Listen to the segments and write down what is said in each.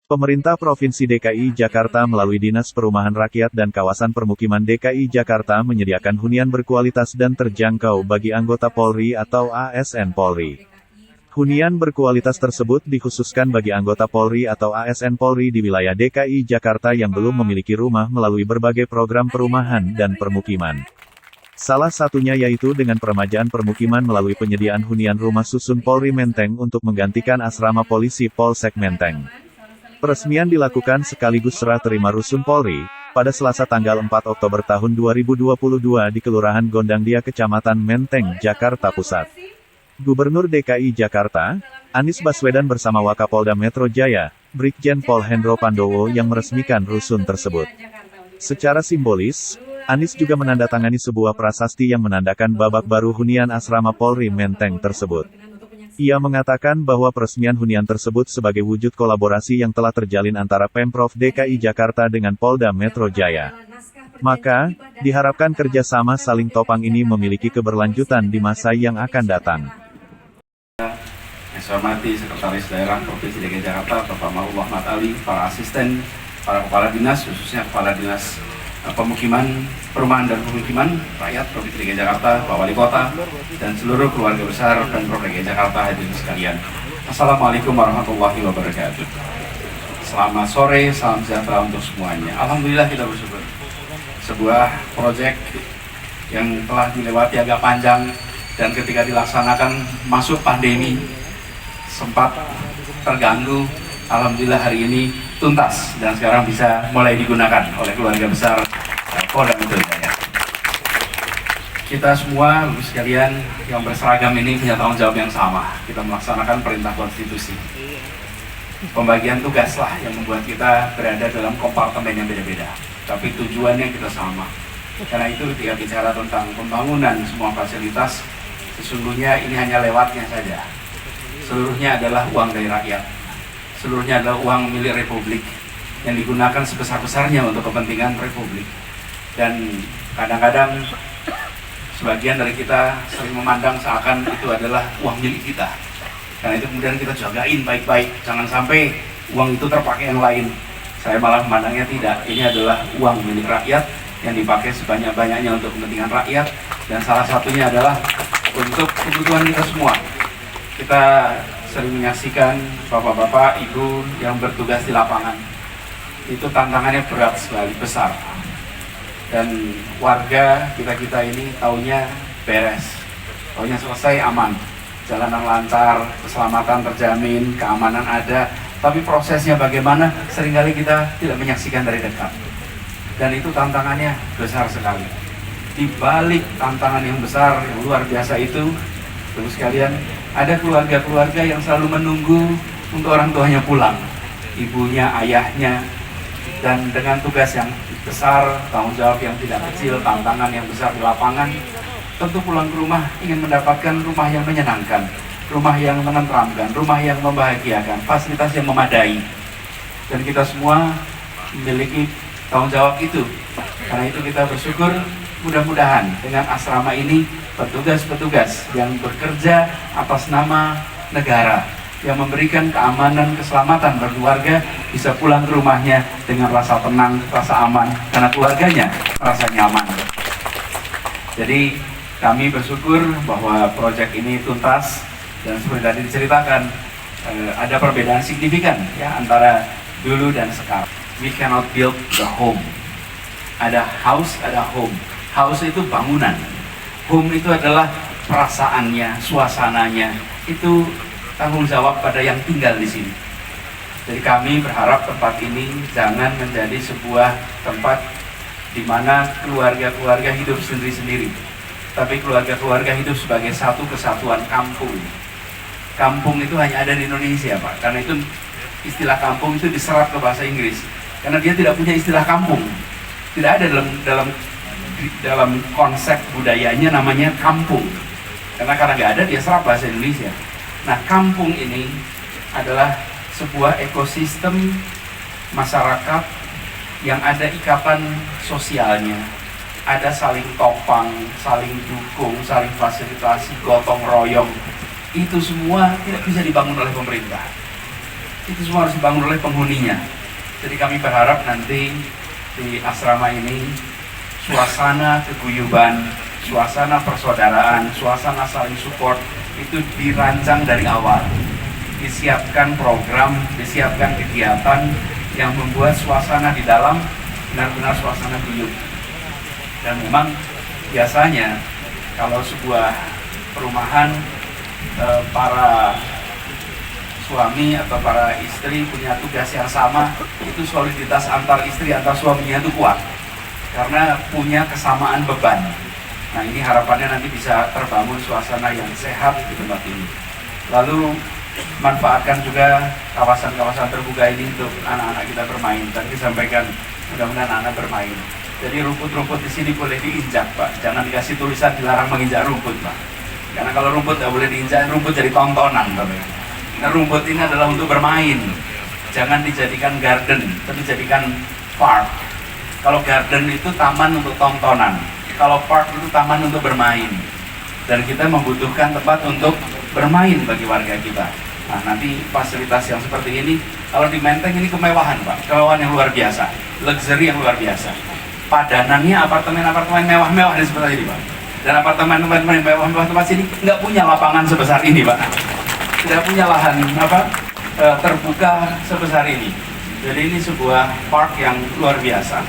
Pemerintah Provinsi DKI Jakarta melalui Dinas Perumahan Rakyat dan Kawasan Permukiman DKI Jakarta menyediakan hunian berkualitas dan terjangkau bagi anggota Polri atau ASN Polri. Hunian berkualitas tersebut dikhususkan bagi anggota Polri atau ASN Polri di wilayah DKI Jakarta yang belum memiliki rumah melalui berbagai program perumahan dan permukiman. Salah satunya yaitu dengan peremajaan permukiman melalui penyediaan hunian rumah susun Polri Menteng untuk menggantikan asrama polisi Polsek Menteng. Peresmian dilakukan sekaligus serah terima Rusun Polri, pada Selasa tanggal 4 Oktober tahun 2022 di Kelurahan Gondangdia Kecamatan Menteng, Jakarta Pusat. Gubernur DKI Jakarta, Anies Baswedan bersama Wakapolda Metro Jaya, Brigjen Pol Hendro Pandowo yang meresmikan rusun tersebut. Secara simbolis, Anies juga menandatangani sebuah prasasti yang menandakan babak baru hunian asrama Polri Menteng tersebut. Ia mengatakan bahwa peresmian hunian tersebut sebagai wujud kolaborasi yang telah terjalin antara Pemprov DKI Jakarta dengan Polda Metro Jaya. Maka, diharapkan kerjasama saling topang ini memiliki keberlanjutan di masa yang akan datang. Yang saya hormati Sekretaris Daerah Provinsi DKI Jakarta, Bapak Ma'ruf Ahmad Ali, para asisten, para kepala dinas, khususnya kepala dinas pemukiman, perumahan dan pemukiman rakyat Provinsi DKI Jakarta, Pak Wali Kota, dan seluruh keluarga besar Pemprov DKI Jakarta hadirin sekalian. Assalamualaikum warahmatullahi wabarakatuh. Selamat sore, salam sejahtera untuk semuanya. Alhamdulillah kita bersyukur. Sebuah proyek yang telah dilewati agak panjang dan ketika dilaksanakan masuk pandemi sempat terganggu. Alhamdulillah hari ini tuntas dan sekarang bisa mulai digunakan oleh keluarga besar Polda Metro Jaya. Kita semua, Bapak sekalian yang berseragam ini punya tanggung jawab yang sama. Kita melaksanakan perintah konstitusi. Pembagian tugas lah yang membuat kita berada dalam kompartemen yang beda-beda. Tapi tujuannya kita sama. Karena itu ketika bicara tentang pembangunan semua fasilitas, sesungguhnya ini hanya lewatnya saja. Seluruhnya adalah uang dari rakyat. Seluruhnya adalah uang milik Republik yang digunakan sebesar-besarnya untuk kepentingan Republik. Dan kadang-kadang sebagian dari kita sering memandang seakan itu adalah uang milik kita. Karena itu kemudian kita jagain baik-baik, jangan sampai uang itu terpakai yang lain. Saya malah memandangnya tidak, ini adalah uang milik rakyat yang dipakai sebanyak-banyaknya untuk kepentingan rakyat. Dan salah satunya adalah untuk kebutuhan kita semua. Kita sering menyaksikan bapak-bapak, ibu yang bertugas di lapangan. Itu tantangannya berat sekali, besar. Dan warga kita ini taunya beres, taunya selesai, aman. Jalanan lancar, keselamatan terjamin, keamanan ada. Tapi prosesnya bagaimana, seringkali kita tidak menyaksikan dari dekat. Dan itu tantangannya besar sekali. Di balik tantangan yang besar, yang luar biasa itu, Bapak sekalian, ada keluarga-keluarga yang selalu menunggu untuk orang tuanya pulang, ibunya, ayahnya, dan dengan tugas yang besar, tanggung jawab yang tidak kecil, tantangan yang besar di lapangan, tentu pulang ke rumah ingin mendapatkan rumah yang menyenangkan, rumah yang menenteramkan, rumah yang membahagiakan, fasilitas yang memadai. Dan kita semua memiliki tanggung jawab itu. Karena itu kita bersyukur mudah-mudahan dengan asrama ini petugas-petugas yang bekerja atas nama negara yang memberikan keamanan, keselamatan bagi warga bisa pulang ke rumahnya dengan rasa tenang, rasa aman, karena keluarganya merasa nyaman. Jadi kami bersyukur bahwa proyek ini tuntas dan seperti tadi diceritakan ada perbedaan signifikan ya antara dulu dan sekarang. We cannot build the home. Ada house, ada home. House itu bangunan. Home itu adalah perasaannya, suasananya. Itu tanggung jawab pada yang tinggal di sini. Jadi kami berharap tempat ini jangan menjadi sebuah tempat di mana keluarga-keluarga hidup sendiri-sendiri. Tapi keluarga-keluarga hidup sebagai satu kesatuan kampung. Kampung itu hanya ada di Indonesia, Pak. Karena itu istilah kampung itu diserap ke bahasa Inggris. Karena dia tidak punya istilah kampung. Tidak ada dalam konsep budayanya namanya kampung. Karena nggak ada, dia serap bahasa Indonesia. Nah, kampung ini adalah sebuah ekosistem masyarakat yang ada ikatan sosialnya, ada saling topang, saling dukung, saling fasilitasi, gotong royong. Itu semua tidak bisa dibangun oleh pemerintah. itu semua harus dibangun oleh penghuninya. Jadi kami berharap nanti di asrama ini suasana keguyuban, suasana persaudaraan, suasana saling support itu dirancang dari awal. Disiapkan program, disiapkan kegiatan yang membuat suasana di dalam benar-benar suasana guyup. Dan memang biasanya kalau sebuah perumahan para suami atau para istri punya tugas yang sama, itu soliditas antar istri, antar suaminya itu kuat karena punya kesamaan beban. Nah, ini harapannya nanti bisa terbangun suasana yang sehat di tempat ini. Lalu manfaatkan juga kawasan-kawasan terbuka ini untuk anak-anak kita bermain. Tadi disampaikan mudah-mudahan anak bermain. Jadi rumput-rumput di sini boleh diinjak, Pak. Jangan dikasih tulisan dilarang menginjak rumput, Pak. Karena kalau rumput nggak boleh diinjak, rumput jadi tontonan, Pak. Nah, rumput ini adalah untuk bermain. Jangan dijadikan garden, tapi jadikan park. Kalau garden itu taman untuk tontonan. Kalau park itu taman untuk bermain. Dan kita membutuhkan tempat untuk bermain bagi warga kita. Nah, nanti fasilitas yang seperti ini, kalau di Menteng ini kemewahan, Pak. Kemewahan yang luar biasa. Luxury yang luar biasa. Padanannya apartemen-apartemen mewah-mewah di sebelah ini, Pak. Dan apartemen-apartemen mewah-mewah tempat sini nggak punya lapangan sebesar ini, Pak. Tidak punya lahan terbuka sebesar ini. Jadi ini sebuah park yang luar biasa.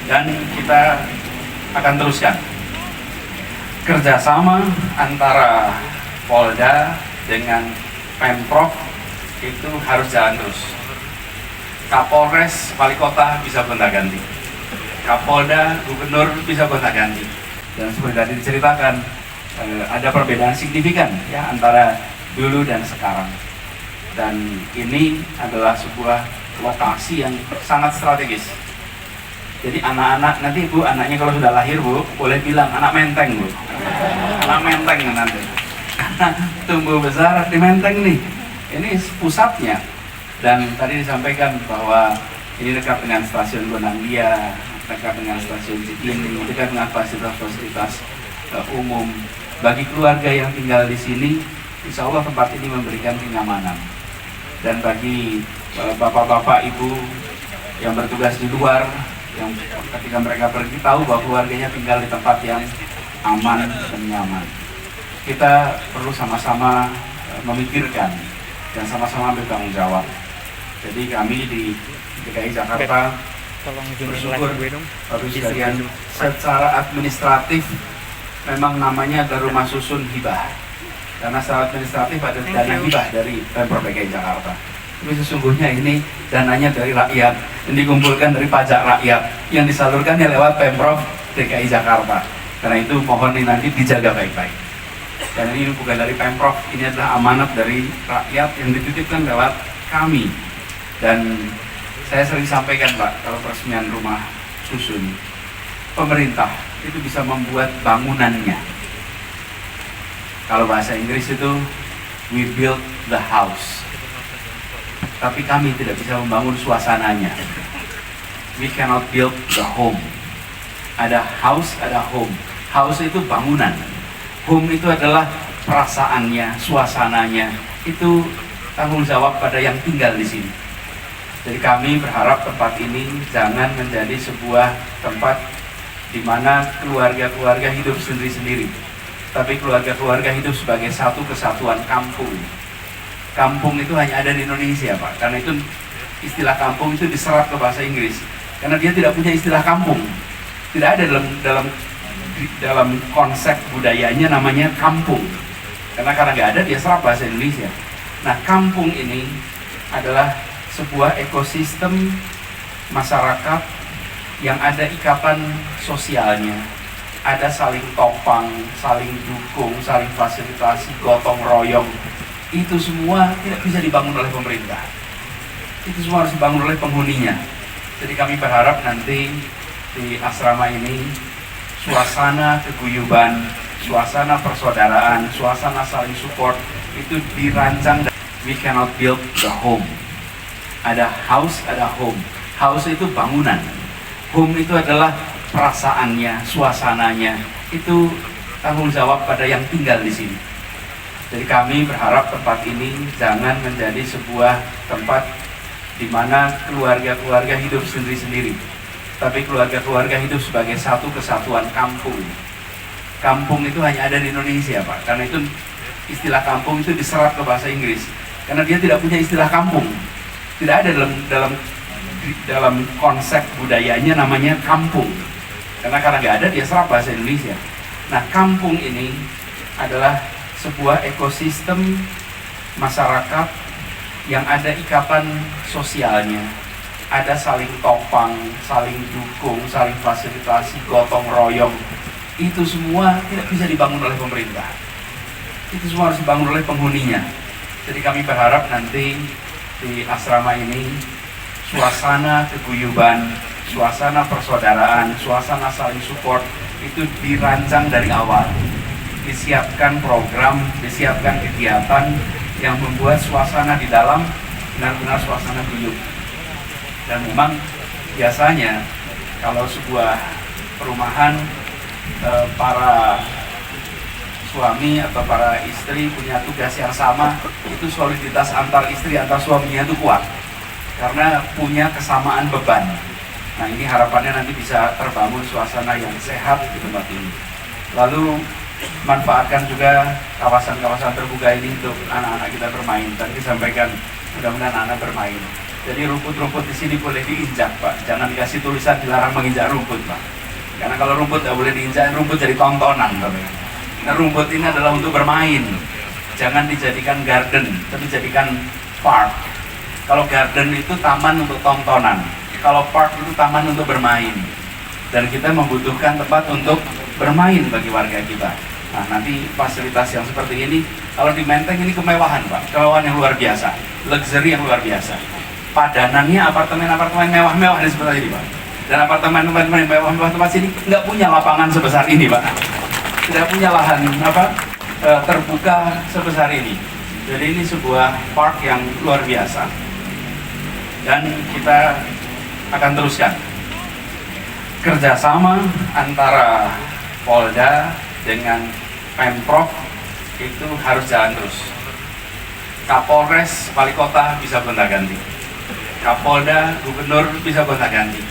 Dan kita akan teruskan kerjasama antara Polda dengan Pemprov itu harus jalan terus. Kapolres, wali kota bisa gonta-ganti, Kapolda, gubernur bisa gonta-ganti. Dan seperti tadi diceritakan, ada perbedaan signifikan ya antara dulu dan sekarang. Dan ini adalah sebuah lokasi yang sangat strategis. Jadi anak-anak, nanti Bu, anaknya kalau sudah lahir Bu, boleh bilang anak Menteng Bu. Anak Menteng nanti. Tumbuh besar di Menteng nih. Ini pusatnya. Dan tadi disampaikan bahwa ini dekat dengan stasiun Gondangdia, dekat dengan stasiun Cikini, dekat dengan fasilitas-fasilitas umum. Bagi keluarga yang tinggal di sini, insya Allah tempat ini memberikan kenyamanan. Dan bagi bapak-bapak, ibu yang bertugas di luar, yang ketika mereka pergi tahu bahwa keluarganya tinggal di tempat yang aman dan nyaman. Kita perlu sama-sama memikirkan dan sama-sama bertanggung jawab. Jadi kami di DKI Jakarta bersyukur Bapak sekalian, secara administratif memang namanya ada rumah susun hibah. Karena secara administratif ada dana hibah dari Pemprov DKI Jakarta. Tapi sesungguhnya ini dananya dari rakyat, yang dikumpulkan dari pajak rakyat, yang disalurkannya lewat Pemprov DKI Jakarta. Karena itu mohon ini nanti dijaga baik-baik. Dan ini bukan dari Pemprov, ini adalah amanat dari rakyat yang dititipkan lewat kami. Dan saya sering sampaikan Pak, kalau peresmian rumah susun, pemerintah itu bisa membuat bangunannya. Kalau bahasa Inggris itu, we build the house. Tapi kami tidak bisa membangun suasananya. We cannot build the home. Ada house, ada home. House itu bangunan. Home itu adalah perasaannya, suasananya. Itu tanggung jawab pada yang tinggal di sini. Jadi kami berharap tempat ini jangan menjadi sebuah tempat di mana keluarga-keluarga hidup sendiri-sendiri. Tapi keluarga-keluarga hidup sebagai satu kesatuan kampung. Kampung itu hanya ada di Indonesia, Pak. Karena itu istilah kampung itu diserap ke bahasa Inggris. Karena dia tidak punya istilah kampung. Tidak ada dalam konsep budayanya namanya kampung. Karena nggak ada, dia serap bahasa Indonesia. Nah, kampung ini adalah sebuah ekosistem masyarakat yang ada ikatan sosialnya. Ada saling topang, saling dukung, saling fasilitasi, gotong royong. Itu semua tidak bisa dibangun oleh pemerintah. Itu semua harus dibangun oleh penghuninya. Jadi kami berharap nanti di asrama ini suasana keguyuban, suasana persaudaraan, suasana saling support itu dirancang. We cannot build the home. Ada house, ada home. House itu bangunan. Home itu adalah perasaannya, suasananya. Itu tanggung jawab pada yang tinggal di sini. Jadi kami berharap tempat ini jangan menjadi sebuah tempat di mana keluarga-keluarga hidup sendiri-sendiri, tapi keluarga-keluarga hidup sebagai satu kesatuan kampung. Kampung itu hanya ada di Indonesia, Pak, karena itu istilah kampung itu diserap ke bahasa Inggris, karena dia tidak punya istilah kampung, tidak ada dalam konsep budayanya namanya kampung, karena nggak ada dia serap bahasa Indonesia. Nah, kampung ini adalah sebuah ekosistem masyarakat yang ada ikatan sosialnya, ada saling topang, saling dukung, saling fasilitasi, gotong royong. Itu semua tidak bisa dibangun oleh pemerintah. Itu semua harus dibangun oleh penghuninya. Jadi kami berharap nanti di asrama ini suasana keguyuban, suasana persaudaraan, suasana saling support itu dirancang dari awal. Disiapkan program, disiapkan kegiatan yang membuat suasana di dalam benar-benar suasana guyup. Dan memang biasanya kalau sebuah perumahan para suami atau para istri punya tugas yang sama, itu soliditas antar istri, antar suaminya itu kuat karena punya kesamaan beban. Nah, ini harapannya nanti bisa terbangun suasana yang sehat di tempat ini. Lalu manfaatkan juga kawasan-kawasan terbuka ini untuk anak-anak kita bermain. Tadi disampaikan mudah-mudahan anak bermain. Jadi rumput-rumput di sini boleh diinjak, Pak. Jangan dikasih tulisan dilarang menginjak rumput, Pak. Karena kalau rumput nggak boleh diinjak, rumput jadi tontonan, Pak. Nah, rumput ini adalah untuk bermain. Jangan dijadikan garden, tapi jadikan park. Kalau garden itu taman untuk tontonan. Kalau park itu taman untuk bermain. Dan kita membutuhkan tempat untuk bermain bagi warga kita. Nah, nanti fasilitas yang seperti ini, kalau di Menteng ini kemewahan, Pak. Kemewahan yang luar biasa, luxury yang luar biasa. Padanannya apartemen-apartemen mewah-mewah di sebelah ini, Pak. Dan apartemen-apartemen mewah-mewah tempat sini nggak punya lapangan sebesar ini, Pak. Tidak punya lahan terbuka sebesar ini. Jadi ini sebuah park yang luar biasa. Dan kita akan teruskan kerjasama antara Polda dengan Pemprov itu harus jalan terus. Kapolres, wali kota bisa gonta-ganti, Kapolda, gubernur bisa gonta-ganti.